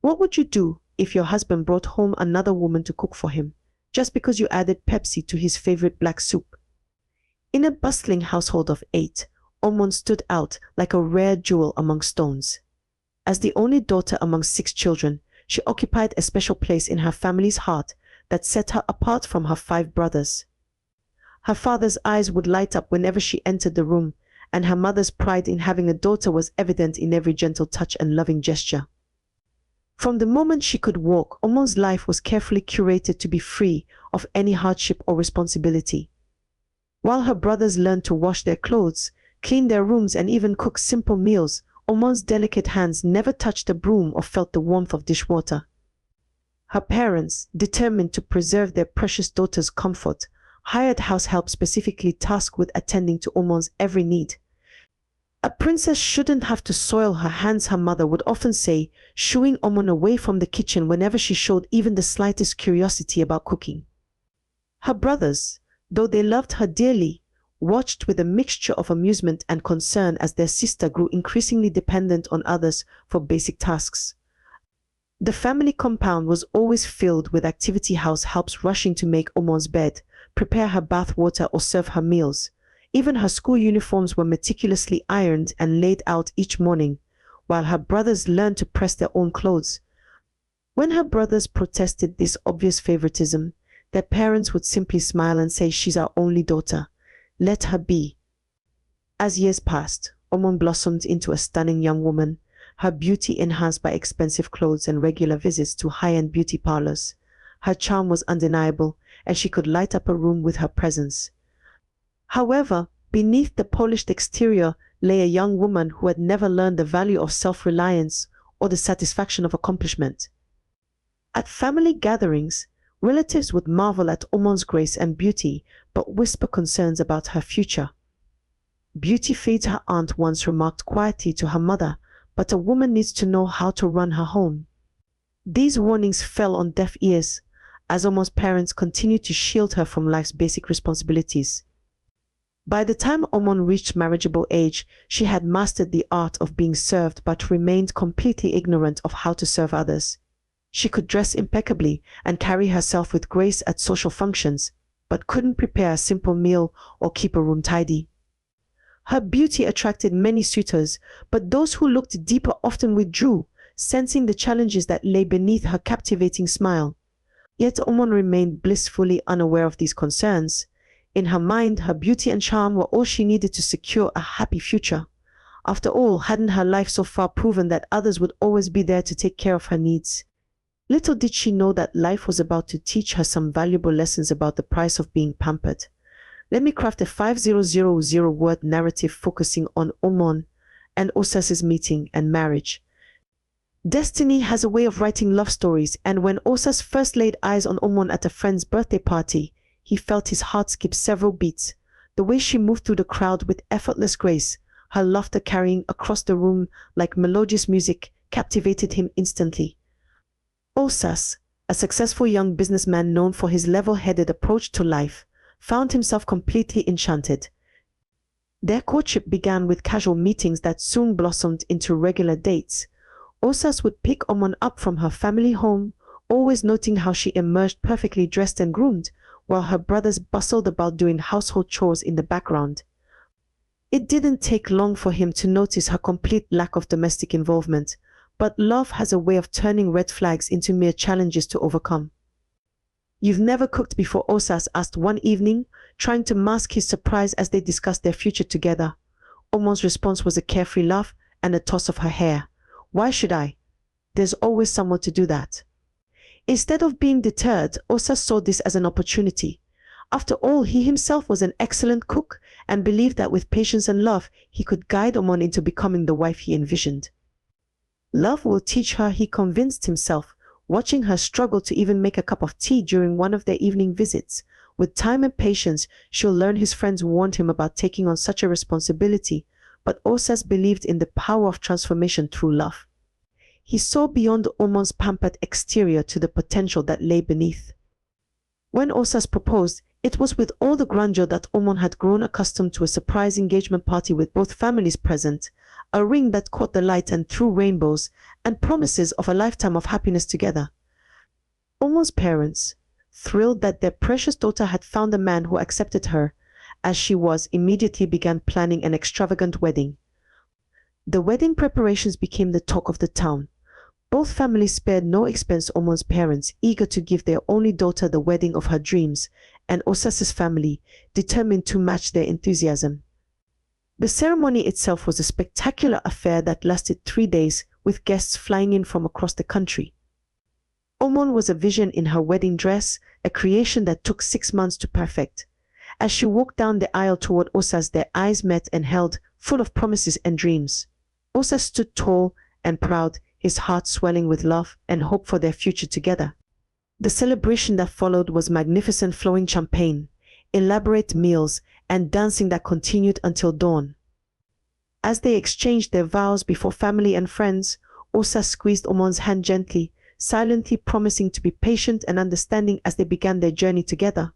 What would you do if your husband brought home another woman to cook for him, just because you added Pepsi to his favorite black soup? In a bustling household of 8, Omon stood out like a rare jewel among stones. As the only daughter among 6 children, she occupied a special place in her family's heart that set her apart from her 5 brothers. Her father's eyes would light up whenever she entered the room, and her mother's pride in having a daughter was evident in every gentle touch and loving gesture. From the moment she could walk, Omon's life was carefully curated to be free of any hardship or responsibility. While her brothers learned to wash their clothes, clean their rooms, and even cook simple meals, Omon's delicate hands never touched a broom or felt the warmth of dishwater. Her parents, determined to preserve their precious daughter's comfort, hired househelp specifically tasked with attending to Omon's every need. A princess shouldn't have to soil her hands, her mother would often say, shooing Omon away from the kitchen whenever she showed even the slightest curiosity about cooking. Her brothers, though they loved her dearly, watched with a mixture of amusement and concern as their sister grew increasingly dependent on others for basic tasks. The family compound was always filled with activity house helps rushing to make Omon's bed, prepare her bath water, or serve her meals. Even her school uniforms were meticulously ironed and laid out each morning, while her brothers learned to press their own clothes. When her brothers protested this obvious favoritism, their parents would simply smile and say, "She's our only daughter. Let her be." As years passed, Omon blossomed into a stunning young woman, her beauty enhanced by expensive clothes and regular visits to high-end beauty parlors. Her charm was undeniable, and she could light up a room with her presence. However, beneath the polished exterior lay a young woman who had never learned the value of self-reliance or the satisfaction of accomplishment. At family gatherings, relatives would marvel at Omon's grace and beauty, but whisper concerns about her future. "Beauty fades," her aunt once remarked quietly to her mother, "but a woman needs to know how to run her home." These warnings fell on deaf ears, as Omon's parents continued to shield her from life's basic responsibilities. By the time Omon reached marriageable age, she had mastered the art of being served but remained completely ignorant of how to serve others. She could dress impeccably and carry herself with grace at social functions, but couldn't prepare a simple meal or keep a room tidy. Her beauty attracted many suitors, but those who looked deeper often withdrew, sensing the challenges that lay beneath her captivating smile. Yet Omon remained blissfully unaware of these concerns. In her mind, her beauty and charm were all she needed to secure a happy future. After all, hadn't her life so far proven that others would always be there to take care of her needs? Little did she know that life was about to teach her some valuable lessons about the price of being pampered. Let me craft a 5000-word narrative focusing on Omon and Osas's meeting and marriage. Destiny has a way of writing love stories, and when Osas first laid eyes on Omon at a friend's birthday party, he felt his heart skip several beats. The way she moved through the crowd with effortless grace, her laughter carrying across the room like melodious music, captivated him instantly. Osas, a successful young businessman known for his level-headed approach to life, found himself completely enchanted. Their courtship began with casual meetings that soon blossomed into regular dates. Osas would pick Omon up from her family home, always noting how she emerged perfectly dressed and groomed, while her brothers bustled about doing household chores in the background. It didn't take long for him to notice her complete lack of domestic involvement, but love has a way of turning red flags into mere challenges to overcome. "You've never cooked before?" Osas asked one evening, trying to mask his surprise as they discussed their future together. Omon's response was a carefree laugh and a toss of her hair. "Why should I? There's always someone to do that." Instead of being deterred, Osas saw this as an opportunity. After all, he himself was an excellent cook and believed that with patience and love, he could guide Omon into becoming the wife he envisioned. Love will teach her, he convinced himself, watching her struggle to even make a cup of tea during one of their evening visits. With time and patience, she'll learn. His friends warned him about taking on such a responsibility, but Osas believed in the power of transformation through love. He saw beyond Omon's pampered exterior to the potential that lay beneath. When Osas proposed, it was with all the grandeur that Omon had grown accustomed to, a surprise engagement party with both families present, a ring that caught the light and threw rainbows, and promises of a lifetime of happiness together. Omon's parents, thrilled that their precious daughter had found a man who accepted her as she was, immediately began planning an extravagant wedding. The wedding preparations became the talk of the town. Both families spared no expense. Omon's parents, eager to give their only daughter the wedding of her dreams, and Osas's family, determined to match their enthusiasm. The ceremony itself was a spectacular affair that lasted 3 days, with guests flying in from across the country. Omon was a vision in her wedding dress, a creation that took 6 months to perfect. As she walked down the aisle toward Osas, their eyes met and held, full of promises and dreams. Osas stood tall and proud, his heart swelling with love and hope for their future together. The celebration that followed was magnificent, flowing champagne, elaborate meals, and dancing that continued until dawn. As they exchanged their vows before family and friends, Osas squeezed Omon's hand gently, silently promising to be patient and understanding as they began their journey together.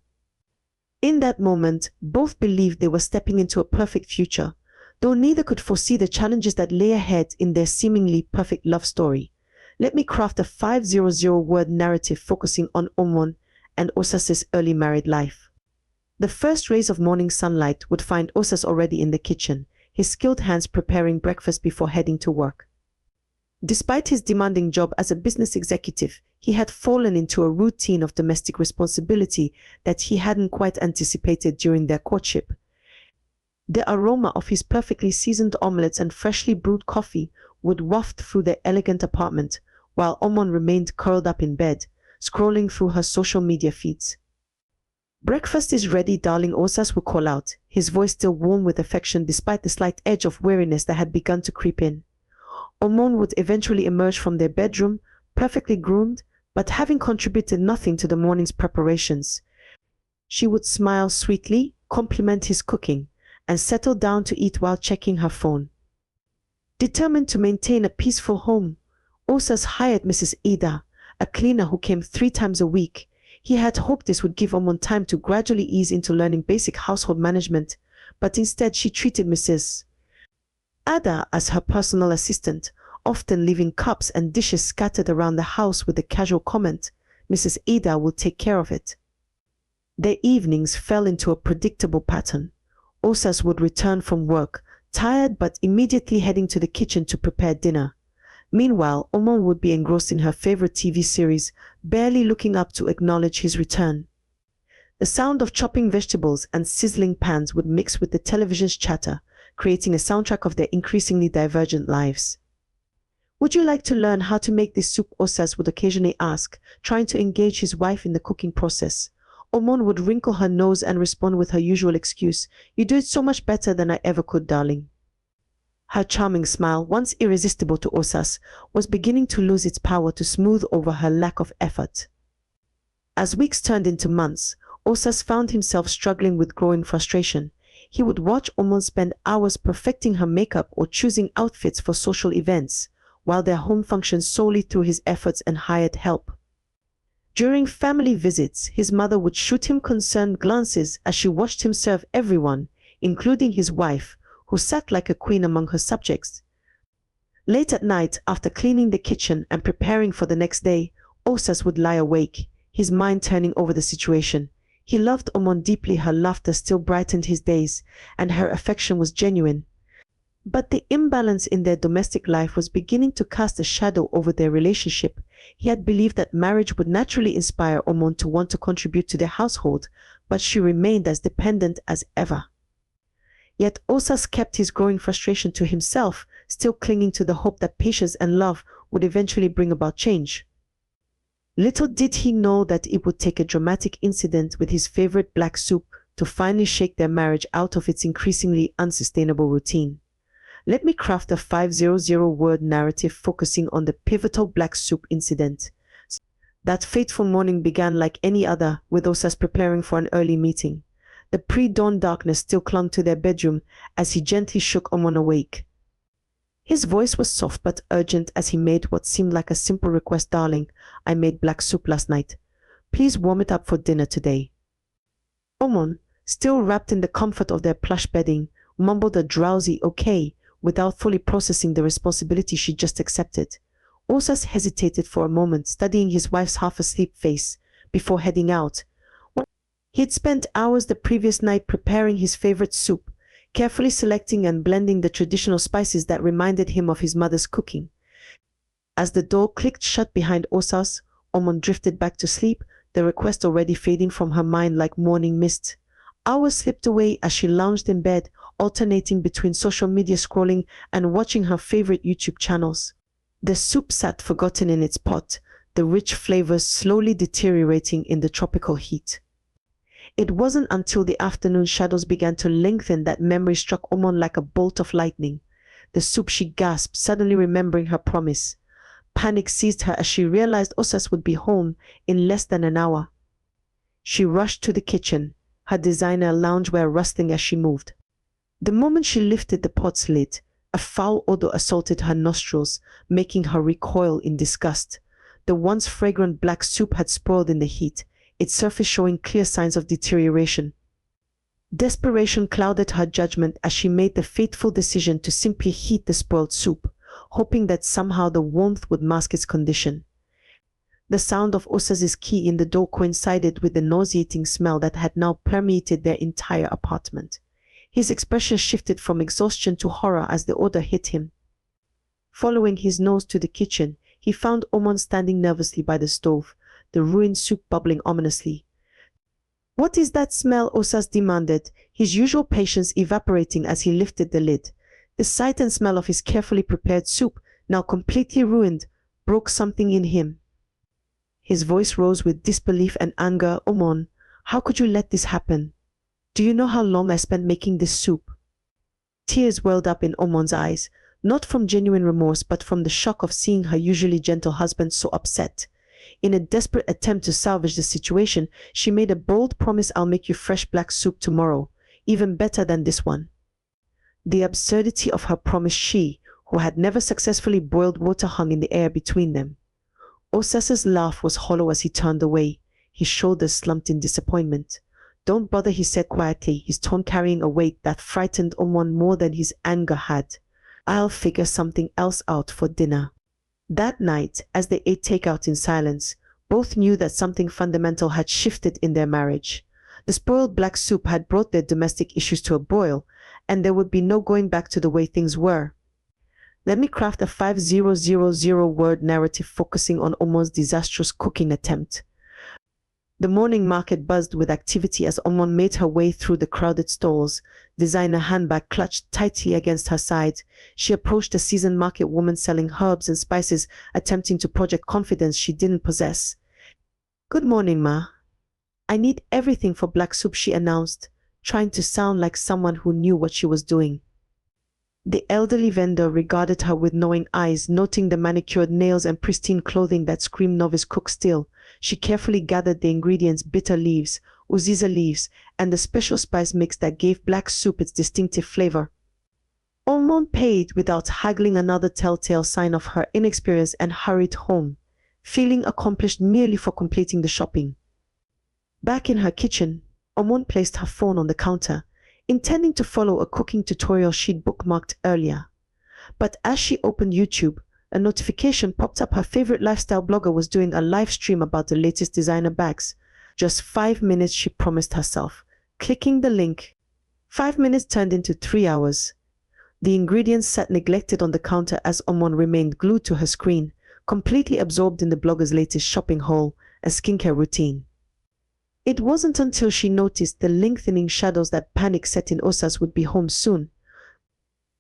In that moment, both believed they were stepping into a perfect future, though neither could foresee the challenges that lay ahead in their seemingly perfect love story. Let me craft a 500-word narrative focusing on Omon and Osas's early married life. The first rays of morning sunlight would find Osas already in the kitchen, his skilled hands preparing breakfast before heading to work. Despite his demanding job as a business executive, he had fallen into a routine of domestic responsibility that he hadn't quite anticipated during their courtship. The aroma of his perfectly seasoned omelets and freshly brewed coffee would waft through their elegant apartment, while Omon remained curled up in bed, scrolling through her social media feeds. "Breakfast is ready, darling," Osas would call out, his voice still warm with affection despite the slight edge of weariness that had begun to creep in. Omon would eventually emerge from their bedroom, perfectly groomed, but having contributed nothing to the morning's preparations. She would smile sweetly, compliment his cooking, and settle down to eat while checking her phone. Determined to maintain a peaceful home, Osas hired Mrs. Ida, a cleaner who came 3 times a week. He had hoped this would give Omon time to gradually ease into learning basic household management, but instead she treated Mrs. Ada as her personal assistant, often leaving cups and dishes scattered around the house with the casual comment, "Mrs. Ida will take care of it." Their evenings fell into a predictable pattern. Osas would return from work, tired but immediately heading to the kitchen to prepare dinner. Meanwhile, Omon would be engrossed in her favorite TV series, barely looking up to acknowledge his return. The sound of chopping vegetables and sizzling pans would mix with the television's chatter, creating a soundtrack of their increasingly divergent lives. "Would you like to learn how to make this soup?" Osas would occasionally ask, trying to engage his wife in the cooking process. Omon would wrinkle her nose and respond with her usual excuse, "You do it so much better than I ever could, darling." Her charming smile, once irresistible to Osas, was beginning to lose its power to smooth over her lack of effort. As weeks turned into months, Osas found himself struggling with growing frustration. He would watch Omon spend hours perfecting her makeup or choosing outfits for social events, while their home functioned solely through his efforts and hired help. During family visits, his mother would shoot him concerned glances as she watched him serve everyone, including his wife, who sat like a queen among her subjects. Late at night, after cleaning the kitchen and preparing for the next day, Osas would lie awake, his mind turning over the situation. He loved Omon deeply, her laughter still brightened his days, and her affection was genuine. But the imbalance in their domestic life was beginning to cast a shadow over their relationship. He had believed that marriage would naturally inspire Omon to want to contribute to their household, but she remained as dependent as ever. Yet Osas kept his growing frustration to himself, still clinging to the hope that patience and love would eventually bring about change. Little did he know that it would take a dramatic incident with his favorite black soup to finally shake their marriage out of its increasingly unsustainable routine. Let me craft a 500-word narrative focusing on the pivotal black soup incident. That fateful morning began like any other, with Osas preparing for an early meeting. The pre-dawn darkness still clung to their bedroom as he gently shook Omon awake. His voice was soft but urgent as he made what seemed like a simple request. "Darling, I made black soup last night. Please warm it up for dinner today." Omon, still wrapped in the comfort of their plush bedding, mumbled a drowsy "okay," without fully processing the responsibility she just accepted. Osas hesitated for a moment, studying his wife's half-asleep face, before heading out. He'd spent hours the previous night preparing his favorite soup, carefully selecting and blending the traditional spices that reminded him of his mother's cooking. As the door clicked shut behind Osas, Omon drifted back to sleep, the request already fading from her mind like morning mist. Hours slipped away as she lounged in bed, alternating between social media scrolling and watching her favorite YouTube channels. The soup sat forgotten in its pot, the rich flavors slowly deteriorating in the tropical heat. It wasn't until the afternoon shadows began to lengthen that memory struck Omon like a bolt of lightning. The soup, she gasped, suddenly remembering her promise. Panic seized her as she realized Osas would be home in less than an hour. She rushed to the kitchen, her designer loungewear rustling as she moved. The moment she lifted the pot's lid, a foul odor assaulted her nostrils, making her recoil in disgust. The once fragrant black soup had spoiled in the heat, its surface showing clear signs of deterioration. Desperation clouded her judgment as she made the fateful decision to simply heat the spoiled soup, hoping that somehow the warmth would mask its condition. The sound of Osas's key in the door coincided with the nauseating smell that had now permeated their entire apartment. His expression shifted from exhaustion to horror as the odor hit him. Following his nose to the kitchen, he found Omon standing nervously by the stove, the ruined soup bubbling ominously. "What is that smell?" Osas demanded, his usual patience evaporating as he lifted the lid. The sight and smell of his carefully prepared soup, now completely ruined, broke something in him. His voice rose with disbelief and anger. "Omon, how could you let this happen? Do you know how long I spent making this soup?" Tears welled up in Omon's eyes, not from genuine remorse but from the shock of seeing her usually gentle husband so upset. In a desperate attempt to salvage the situation, she made a bold promise: "I'll make you fresh black soup tomorrow, even better than this one." The absurdity of her promise, she, who had never successfully boiled water, hung in the air between them. Osas's laugh was hollow as he turned away, his shoulders slumped in disappointment. "Don't bother," he said quietly, his tone carrying a weight that frightened Omon more than his anger had. "I'll figure something else out for dinner." That night, as they ate takeout in silence, both knew that something fundamental had shifted in their marriage. The spoiled black soup had brought their domestic issues to a boil, and there would be no going back to the way things were. Let me craft a 5,000-word narrative focusing on Omon's disastrous cooking attempt. The morning market buzzed with activity as Omon made her way through the crowded stalls, designer handbag clutched tightly against her side. She approached a seasoned market woman selling herbs and spices, attempting to project confidence she didn't possess. "Good morning, ma. I need everything for black soup," she announced, trying to sound like someone who knew what she was doing. The elderly vendor regarded her with knowing eyes, noting the manicured nails and pristine clothing that screamed novice cook still. She carefully gathered the ingredients: bitter leaves, uziza leaves, and the special spice mix that gave black soup its distinctive flavor. Omon paid without haggling, another telltale sign of her inexperience, and hurried home, feeling accomplished merely for completing the shopping. Back in her kitchen, Omon placed her phone on the counter, intending to follow a cooking tutorial she'd bookmarked earlier. But as she opened YouTube, a notification popped up. Her favorite lifestyle blogger was doing a live stream about the latest designer bags. Just 5 minutes, she promised herself. Clicking the link, 5 minutes turned into 3 hours. The ingredients sat neglected on the counter as Omon remained glued to her screen, completely absorbed in the blogger's latest shopping haul and skincare routine. It wasn't until she noticed the lengthening shadows that panic set in. Osas would be home soon.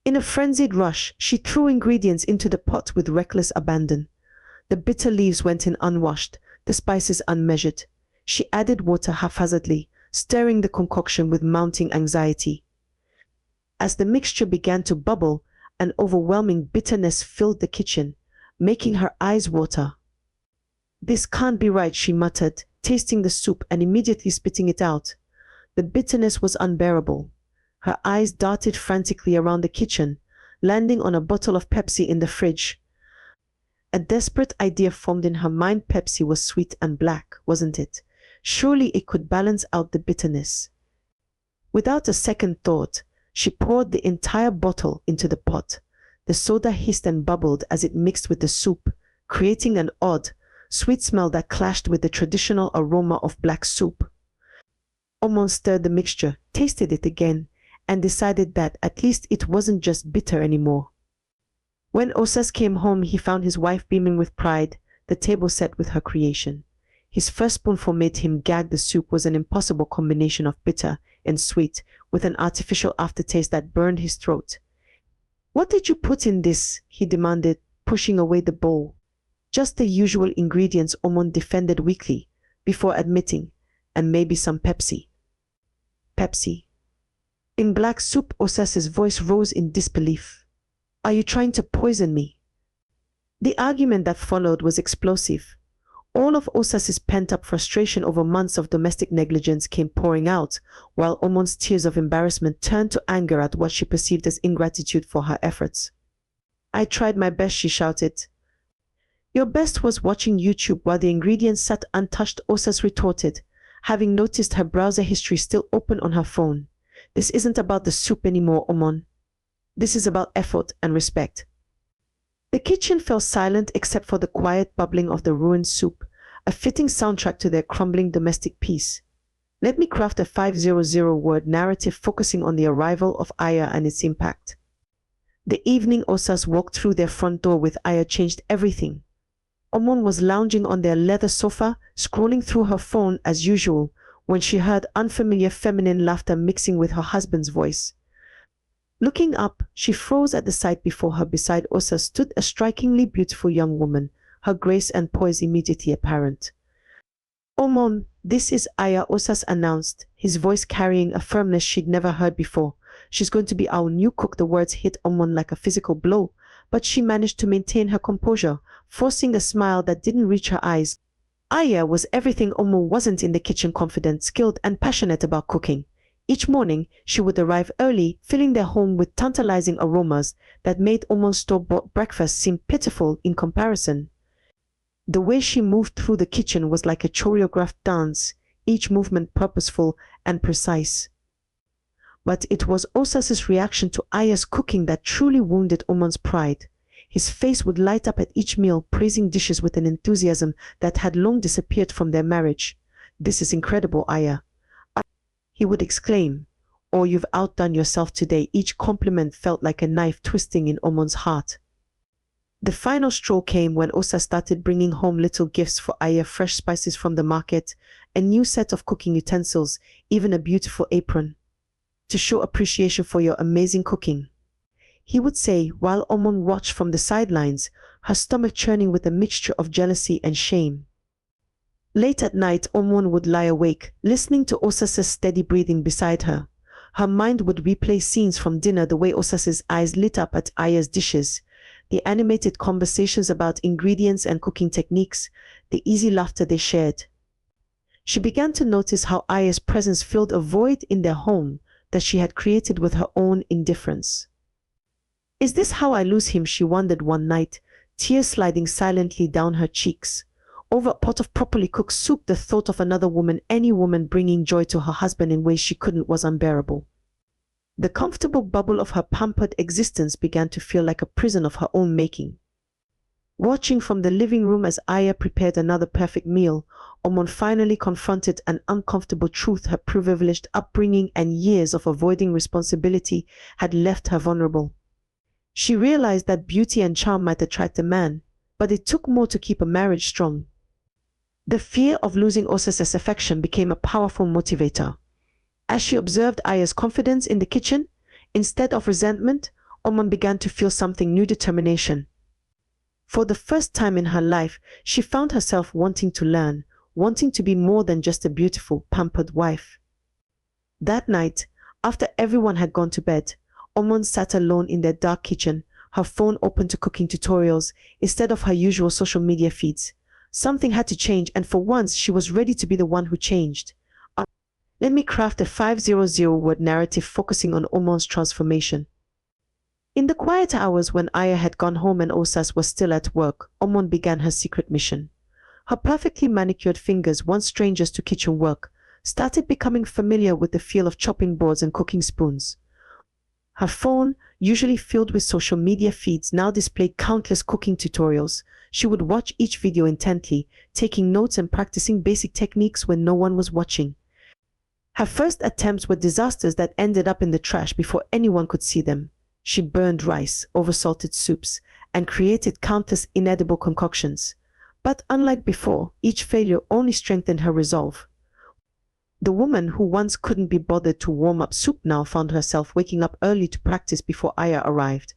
In a frenzied rush, she threw ingredients into the pot with reckless abandon. The bitter leaves went in unwashed, the spices unmeasured. She added water haphazardly, stirring the concoction with mounting anxiety. As the mixture began to bubble, an overwhelming bitterness filled the kitchen, making her eyes water. "This can't be right," she muttered, tasting the soup and immediately spitting it out. The bitterness was unbearable. Her eyes darted frantically around the kitchen, landing on a bottle of Pepsi in the fridge. A desperate idea formed in her mind. Pepsi was sweet and black, wasn't it? Surely it could balance out the bitterness. Without a second thought, She poured the entire bottle into the pot. The soda hissed and bubbled as it mixed with the soup, creating an odd, sweet smell that clashed with the traditional aroma of black soup. Omon stirred the mixture, tasted it again, and decided that at least it wasn't just bitter anymore. When Osas came home, he found his wife beaming with pride, the table set with her creation. His first spoonful made him gag. The soup was an impossible combination of bitter and sweet, with an artificial aftertaste that burned his throat. "What did you put in this?" he demanded, pushing away the bowl. "Just the usual ingredients," Omon defended weakly, before admitting, "and maybe some Pepsi." Pepsi. In black soup, Osas's voice rose in disbelief. "Are you trying to poison me?" The argument that followed was explosive. All of Osas's pent-up frustration over months of domestic negligence came pouring out, while Omon's tears of embarrassment turned to anger at what she perceived as ingratitude for her efforts. "I tried my best," she shouted. "Your best was watching YouTube while the ingredients sat untouched," Osas retorted, having noticed her browser history still open on her phone. "This isn't about the soup anymore, Omon. This is about effort and respect." The kitchen fell silent except for the quiet bubbling of the ruined soup, a fitting soundtrack to their crumbling domestic peace. Let me craft a 500-word narrative focusing on the arrival of Aya and its impact. The evening Osas walked through their front door with Aya changed everything. Omon was lounging on their leather sofa, scrolling through her phone as usual, when she heard unfamiliar feminine laughter mixing with her husband's voice. Looking up, she froze at the sight before her. Beside Osas stood a strikingly beautiful young woman, her grace and poise immediately apparent. "Omon, this is Aya," Osas announced, his voice carrying a firmness she'd never heard before. "She's going to be our new cook." The words hit Omon like a physical blow, but she managed to maintain her composure, forcing a smile that didn't reach her eyes. Aya was everything Omon wasn't in the kitchen: confident, skilled, and passionate about cooking. Each morning, she would arrive early, filling their home with tantalizing aromas that made Omon's store-bought breakfast seem pitiful in comparison. The way she moved through the kitchen was like a choreographed dance, each movement purposeful and precise. But it was Osas's reaction to Aya's cooking that truly wounded Omon's pride. His face would light up at each meal, praising dishes with an enthusiasm that had long disappeared from their marriage. "This is incredible, Aya," he would exclaim, "or you've outdone yourself today." Each compliment felt like a knife twisting in Omon's heart. The final straw came when Osas started bringing home little gifts for Aya: fresh spices from the market, a new set of cooking utensils, even a beautiful apron. "To show appreciation for your amazing cooking," he would say, while Omon watched from the sidelines, her stomach churning with a mixture of jealousy and shame. Late at night, Omon would lie awake, listening to Osas's steady breathing beside her. Her mind would replay scenes from dinner: the way Osas's eyes lit up at Aya's dishes, the animated conversations about ingredients and cooking techniques, the easy laughter they shared. She began to notice how Aya's presence filled a void in their home that she had created with her own indifference. "Is this how I lose him?" she wondered one night, tears sliding silently down her cheeks. Over a pot of properly cooked soup, the thought of another woman, any woman, bringing joy to her husband in ways she couldn't, was unbearable. The comfortable bubble of her pampered existence began to feel like a prison of her own making. Watching from the living room as Aya prepared another perfect meal, Omon finally confronted an uncomfortable truth: her privileged upbringing and years of avoiding responsibility had left her vulnerable. She realized that beauty and charm might attract a man, but it took more to keep a marriage strong. The fear of losing Osas's affection became a powerful motivator. As she observed Aya's confidence in the kitchen, instead of resentment, Omon began to feel something new: determination. For the first time in her life, she found herself wanting to learn, wanting to be more than just a beautiful, pampered wife. That night, after everyone had gone to bed, Omon sat alone in their dark kitchen, her phone open to cooking tutorials instead of her usual social media feeds. Something had to change, and for once she was ready to be the one who changed. Let me craft a 500-word narrative focusing on Omon's transformation. In the quiet hours when Aya had gone home and Osas was still at work, Omon began her secret mission. Her perfectly manicured fingers, once strangers to kitchen work, started becoming familiar with the feel of chopping boards and cooking spoons. Her phone, usually filled with social media feeds, now displayed countless cooking tutorials. She would watch each video intently, taking notes and practicing basic techniques when no one was watching. Her first attempts were disasters that ended up in the trash before anyone could see them. She burned rice, oversalted soups, and created countless inedible concoctions. But unlike before, each failure only strengthened her resolve. The woman who once couldn't be bothered to warm up soup now found herself waking up early to practice before Aya arrived.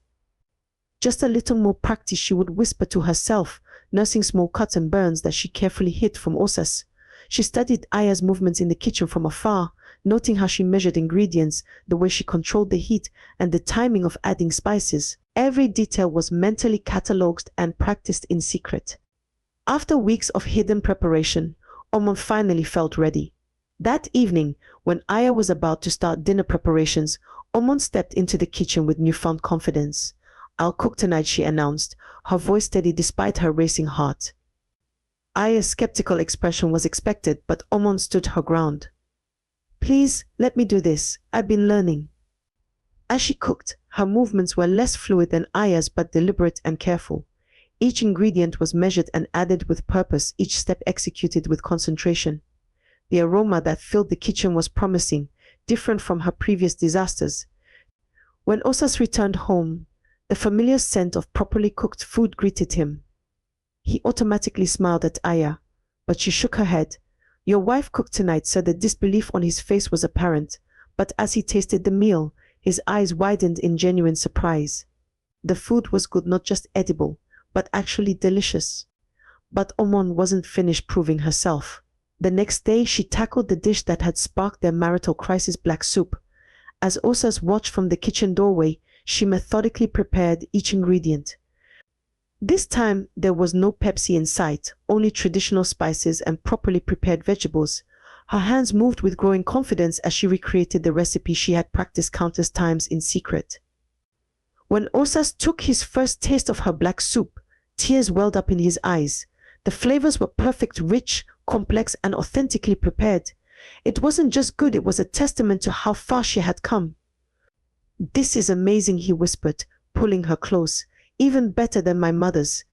Just a little more practice, she would whisper to herself, nursing small cuts and burns that she carefully hid from Osas. She studied Aya's movements in the kitchen from afar, noting how she measured ingredients, the way she controlled the heat, and the timing of adding spices. Every detail was mentally catalogued and practiced in secret. After weeks of hidden preparation, Omon finally felt ready. That evening, when Aya was about to start dinner preparations, Omon stepped into the kitchen with newfound confidence. "I'll cook tonight," she announced, her voice steady despite her racing heart. Aya's skeptical expression was expected, but Omon stood her ground. "Please, let me do this. I've been learning." As she cooked, her movements were less fluid than Aya's but deliberate and careful. Each ingredient was measured and added with purpose, each step executed with concentration. The aroma that filled the kitchen was promising, different from her previous disasters. When Osas returned home, the familiar scent of properly cooked food greeted him. He automatically smiled at Aya, but she shook her head. "Your wife cooked tonight," sir. The disbelief on his face was apparent, but as he tasted the meal, his eyes widened in genuine surprise. The food was good, not just edible, but actually delicious. But Omon wasn't finished proving herself. The next day, she tackled the dish that had sparked their marital crisis, black soup. As Osas watched from the kitchen doorway, she methodically prepared each ingredient. This time, there was no Pepsi in sight, only traditional spices and properly prepared vegetables. Her hands moved with growing confidence as she recreated the recipe she had practiced countless times in secret. When Osas took his first taste of her black soup, tears welled up in his eyes. The flavors were perfect, rich, complex, and authentically prepared. It wasn't just good, it was a testament to how far she had come. "This is amazing," he whispered, pulling her close. "Even better than my mother's."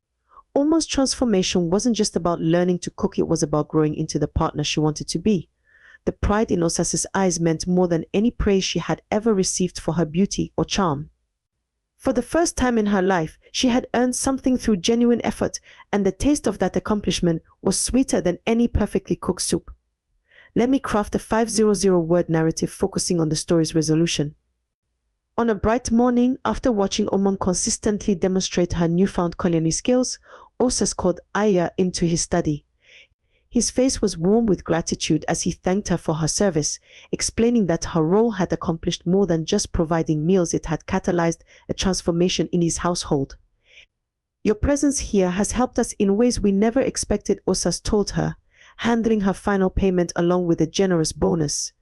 Omon's transformation wasn't just about learning to cook, it was about growing into the partner she wanted to be. The pride in Osas's eyes meant more than any praise she had ever received for her beauty or charm. For the first time in her life, she had earned something through genuine effort, and the taste of that accomplishment was sweeter than any perfectly cooked soup. Let me craft a 500-word narrative focusing on the story's resolution. On a bright morning, after watching Omon consistently demonstrate her newfound culinary skills, Osas called Aya into his study. His face was warm with gratitude as he thanked her for her service, explaining that her role had accomplished more than just providing meals, it had catalyzed a transformation in his household. "Your presence here has helped us in ways we never expected," Osas told her, handling her final payment along with a generous bonus.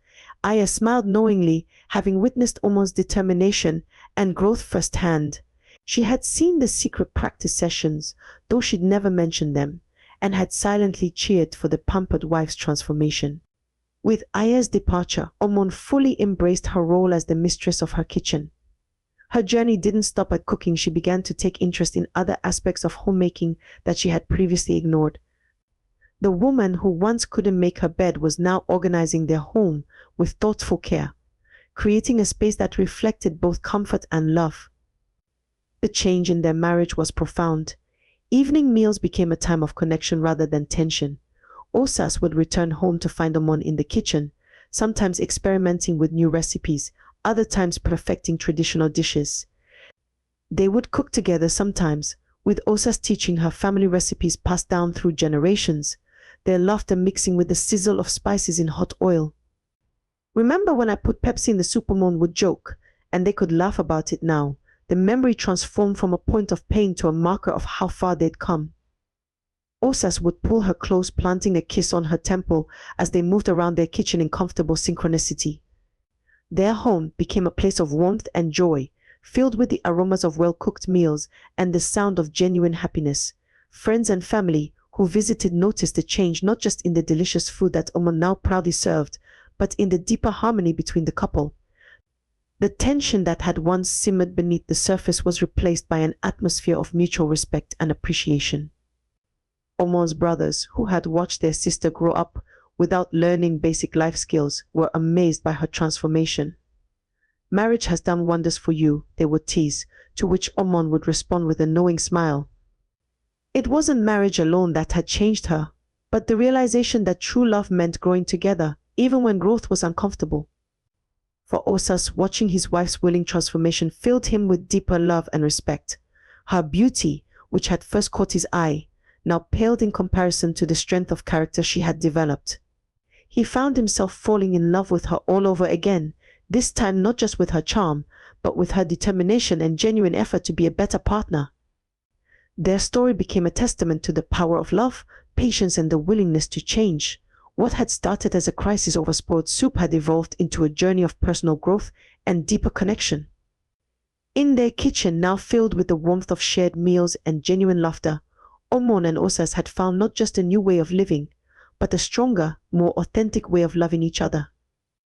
Aya smiled knowingly, having witnessed Omon's determination and growth firsthand. She had seen the secret practice sessions, though she'd never mentioned them, and had silently cheered for the pampered wife's transformation. With Aya's departure, Omon fully embraced her role as the mistress of her kitchen. Her journey didn't stop at cooking. She began to take interest in other aspects of homemaking that she had previously ignored. The woman who once couldn't make her bed was now organizing their home with thoughtful care, creating a space that reflected both comfort and love. The change in their marriage was profound. Evening meals became a time of connection rather than tension. Osas would return home to find Omon in the kitchen, sometimes experimenting with new recipes, other times perfecting traditional dishes. They would cook together sometimes, with Osas teaching her family recipes passed down through generations, their laughter mixing with the sizzle of spices in hot oil. "Remember when I put Pepsi in the soup?" Omon would joke, and they could laugh about it now. The memory transformed from a point of pain to a marker of how far they'd come. Osas would pull her close, planting a kiss on her temple as they moved around their kitchen in comfortable synchronicity. Their home became a place of warmth and joy, filled with the aromas of well-cooked meals and the sound of genuine happiness. Friends and family who visited noticed the change, not just in the delicious food that Omon now proudly served, but in the deeper harmony between the couple. The tension that had once simmered beneath the surface was replaced by an atmosphere of mutual respect and appreciation. Omon's brothers, who had watched their sister grow up without learning basic life skills, were amazed by her transformation. "Marriage has done wonders for you," they would tease, to which Omon would respond with a knowing smile. It wasn't marriage alone that had changed her, but the realization that true love meant growing together, even when growth was uncomfortable. For Osas, watching his wife's willing transformation filled him with deeper love and respect. Her beauty, which had first caught his eye, now paled in comparison to the strength of character she had developed. He found himself falling in love with her all over again, this time not just with her charm, but with her determination and genuine effort to be a better partner. Their story became a testament to the power of love, patience, and the willingness to change. What had started as a crisis over spoiled soup had evolved into a journey of personal growth and deeper connection. In their kitchen, now filled with the warmth of shared meals and genuine laughter, Omon and Osas had found not just a new way of living, but a stronger, more authentic way of loving each other.